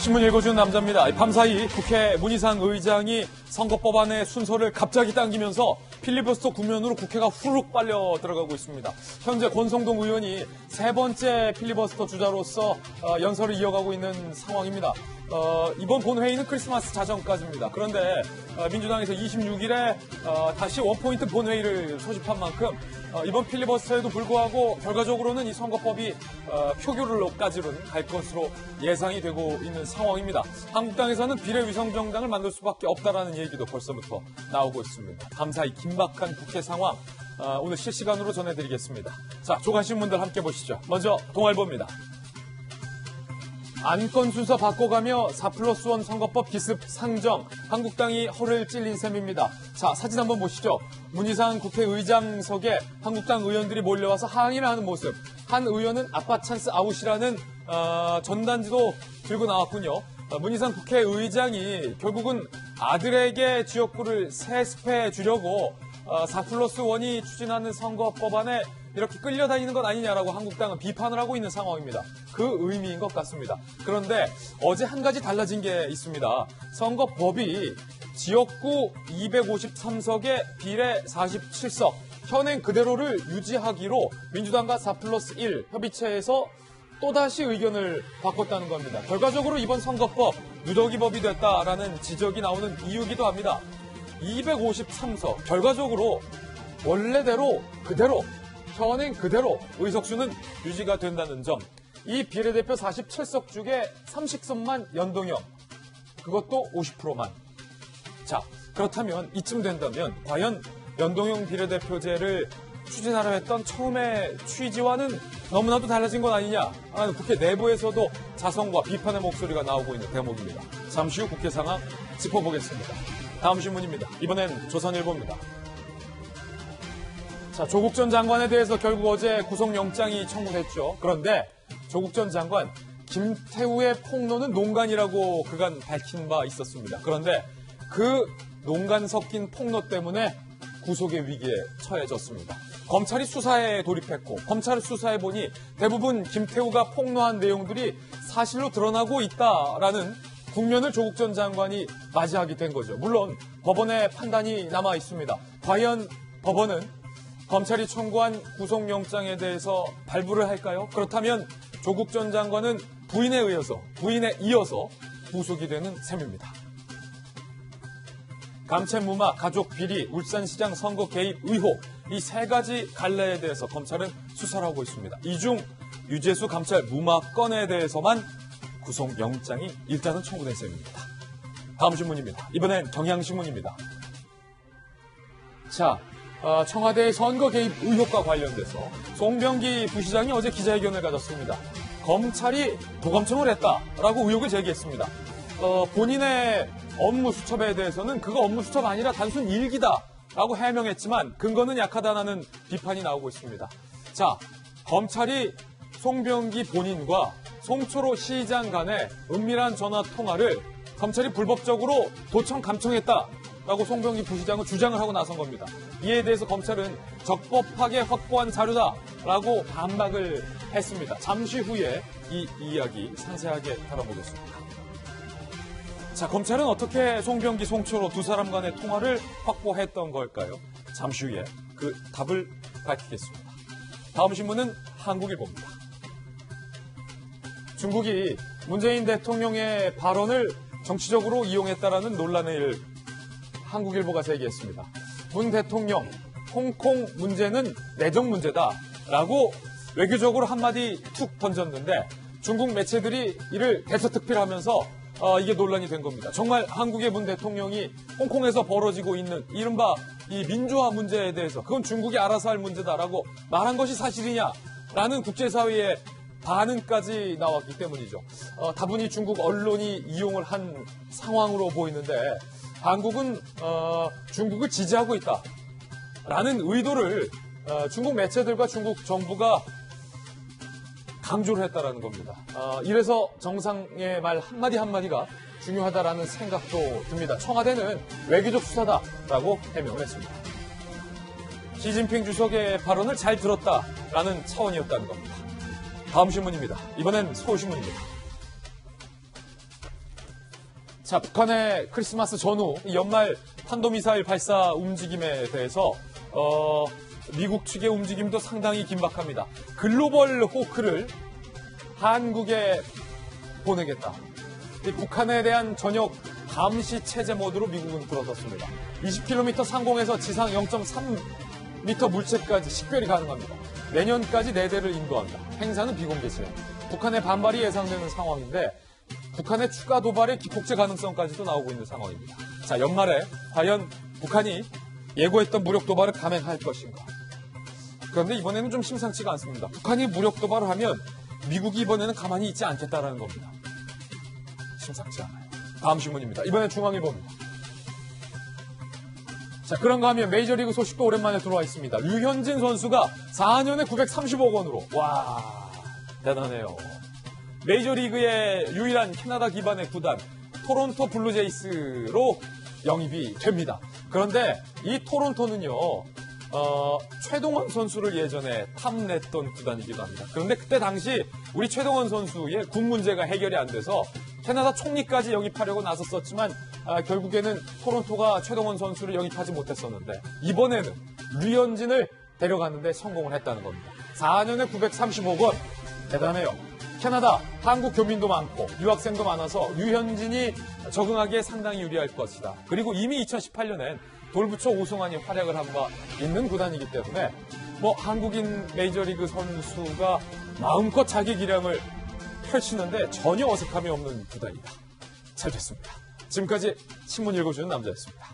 신문 읽어주는 남자입니다. 밤사이 국회 문희상 의장이 선거법안의 순서를 갑자기 당기면서 필리버스터 국면으로 국회가 후루룩 빨려 들어가고 있습니다. 현재 권성동 의원이 세 번째 필리버스터 주자로서 연설을 이어가고 있는 상황입니다. 이번 본회의는 크리스마스 자정까지입니다. 그런데 민주당에서 26일에 다시 원포인트 본회의를 소집한 만큼 이번 필리버스터에도 불구하고 결과적으로는 이 선거법이 표결로까지는 갈 것으로 예상이 되고 있는 상황입니다. 한국당에서는 비례위성정당을 만들 수밖에 없다라는 얘기도 벌써부터 나오고 있습니다. 감사히 긴박한 국회 상황 오늘 실시간으로 전해드리겠습니다. 자, 조간신문들 함께 보시죠. 먼저 동아일보입니다. 안건 순서 바꿔가며 4+1 선거법 기습 상정, 한국당이 허를 찔린 셈입니다. 자, 사진 한번 보시죠. 문희상 국회의장석에 한국당 의원들이 몰려와서 항의를 하는 모습. 한 의원은 아빠 찬스 아웃이라는 전단지도 들고 나왔군요. 문희상 국회의장이 결국은 아들에게 지역구를 세습해 주려고 4+1이 추진하는 선거법안에 이렇게 끌려다니는 것 아니냐라고 한국당은 비판을 하고 있는 상황입니다. 그 의미인 것 같습니다. 그런데 어제 한 가지 달라진 게 있습니다. 선거법이 지역구 253석에 비례 47석, 현행 그대로를 유지하기로 민주당과 4+1 협의체에서 또다시 의견을 바꿨다는 겁니다. 결과적으로 이번 선거법 누더기법이 됐다라는 지적이 나오는 이유기도 합니다. 253석, 결과적으로 원래대로 그대로 현행 그대로 의석수는 유지가 된다는 점. 이 비례대표 47석 중에 30석만 연동형. 그것도 50%만. 자, 그렇다면 이쯤 된다면 과연 연동형 비례대표제를 추진하려 했던 처음의 취지와는 너무나도 달라진 건 아니냐 하는 국회 내부에서도 자성과 비판의 목소리가 나오고 있는 대목입니다. 잠시 후 국회 상황 짚어보겠습니다. 다음 신문입니다. 이번엔 조선일보입니다. 자, 조국 전 장관에 대해서 결국 어제 구속영장이 청구됐죠. 그런데 조국 전 장관 김태우의 폭로는 농간이라고 그간 밝힌 바 있었습니다. 그런데 그 농간 섞인 폭로 때문에 구속의 위기에 처해졌습니다. 검찰이 수사에 돌입했고 검찰 수사해 보니 대부분 김태우가 폭로한 내용들이 사실로 드러나고 있다라는 국면을 조국 전 장관이 맞이하게 된 거죠. 물론 법원의 판단이 남아 있습니다. 과연 법원은 검찰이 청구한 구속영장에 대해서 발부를 할까요? 그렇다면 조국 전 장관은 부인에 이어서 구속이 되는 셈입니다. 감채무마, 가족 비리, 울산시장 선거 개입 의혹, 이 세 가지 갈래에 대해서 검찰은 수사를 하고 있습니다. 이 중 유재수 감찰 무마 건에 대해서만 구속영장이 일단은 청구된 셈입니다. 다음 신문입니다. 이번엔 경향신문입니다. 자, 청와대의 선거 개입 의혹과 관련돼서 송병기 부시장이 어제 기자회견을 가졌습니다. 검찰이 도감청을 했다라고 의혹을 제기했습니다. 본인의 업무 수첩에 대해서는 그거 업무 수첩 아니라 단순 일기다라고 해명했지만 근거는 약하다는 비판이 나오고 있습니다. 자, 검찰이 송병기 본인과 송초로 시장 간의 은밀한 전화 통화를 검찰이 불법적으로 도청 감청했다라고 송병기 부시장은 주장을 하고 나선 겁니다. 이에 대해서 검찰은 적법하게 확보한 자료다라고 반박을 했습니다. 잠시 후에 이 이야기 상세하게 다뤄보겠습니다. 자, 검찰은 어떻게 송병기, 송초로 두 사람 간의 통화를 확보했던 걸까요? 잠시 후에 그 답을 밝히겠습니다. 다음 신문은 한국일보입니다. 중국이 문재인 대통령의 발언을 정치적으로 이용했다라는 논란을 한국일보가 제기했습니다. 문 대통령, 홍콩 문제는 내정 문제다라고 외교적으로 한마디 툭 던졌는데 중국 매체들이 이를 대처특필하면서 이게 논란이 된 겁니다. 정말 한국의 문 대통령이 홍콩에서 벌어지고 있는 이른바 이 민주화 문제에 대해서 그건 중국이 알아서 할 문제다라고 말한 것이 사실이냐라는 국제사회의 반응까지 나왔기 때문이죠. 다분히 중국 언론이 이용을 한 상황으로 보이는데 한국은 중국을 지지하고 있다라는 의도를 중국 매체들과 중국 정부가 강조를 했다라는 겁니다. 이래서 정상의 말 한마디 한마디가 중요하다라는 생각도 듭니다. 청와대는 외교적 수사다라고 해명을 했습니다. 시진핑 주석의 발언을 잘 들었다라는 차원이었다는 겁니다. 다음 신문입니다. 이번엔 서울신문입니다. 자, 북한의 크리스마스 전후 연말 탄도미사일 발사 움직임에 대해서 미국 측의 움직임도 상당히 긴박합니다. 글로벌 호크를 한국에 보내겠다. 북한에 대한 전역 감시 체제 모드로 미국은 들어섰습니다. 20km 상공에서 지상 0.3m 물체까지 식별이 가능합니다. 내년까지 4대를 인도한다. 행사는 비공개시에. 북한의 반발이 예상되는 상황인데 북한의 추가 도발의 기폭제 가능성까지도 나오고 있는 상황입니다. 자, 연말에 과연 북한이 예고했던 무력 도발을 감행할 것인가? 그런데 이번에는 좀 심상치가 않습니다. 북한이 무력 도발을 하면 미국이 이번에는 가만히 있지 않겠다라는 겁니다. 심상치 않아요. 다음 신문입니다. 이번엔 중앙일보입니다. 자, 그런가 하면 메이저리그 소식도 오랜만에 들어와 있습니다. 류현진 선수가 4년에 930억 원으로. 와, 대단해요. 메이저리그의 유일한 캐나다 기반의 구단 토론토 블루제이스로 영입이 됩니다. 그런데 이 토론토는요. 최동원 선수를 예전에 탐냈던 구단이기도 합니다. 그런데 그때 당시 우리 최동원 선수의 군 문제가 해결이 안 돼서 캐나다 총리까지 영입하려고 나섰었지만 결국에는 토론토가 최동원 선수를 영입하지 못했었는데 이번에는 류현진을 데려갔는데 성공을 했다는 겁니다. 4년에 930억 원. 대단해요. 캐나다 한국 교민도 많고 유학생도 많아서 류현진이 적응하기에 상당히 유리할 것이다. 그리고 이미 2018년엔 돌부처 우승환이 활약을 한 바 있는 구단이기 때문에 한국인 메이저리그 선수가 마음껏 자기 기량을 펼치는데 전혀 어색함이 없는 구단이다. 잘 됐습니다. 지금까지 신문 읽어주는 남자였습니다.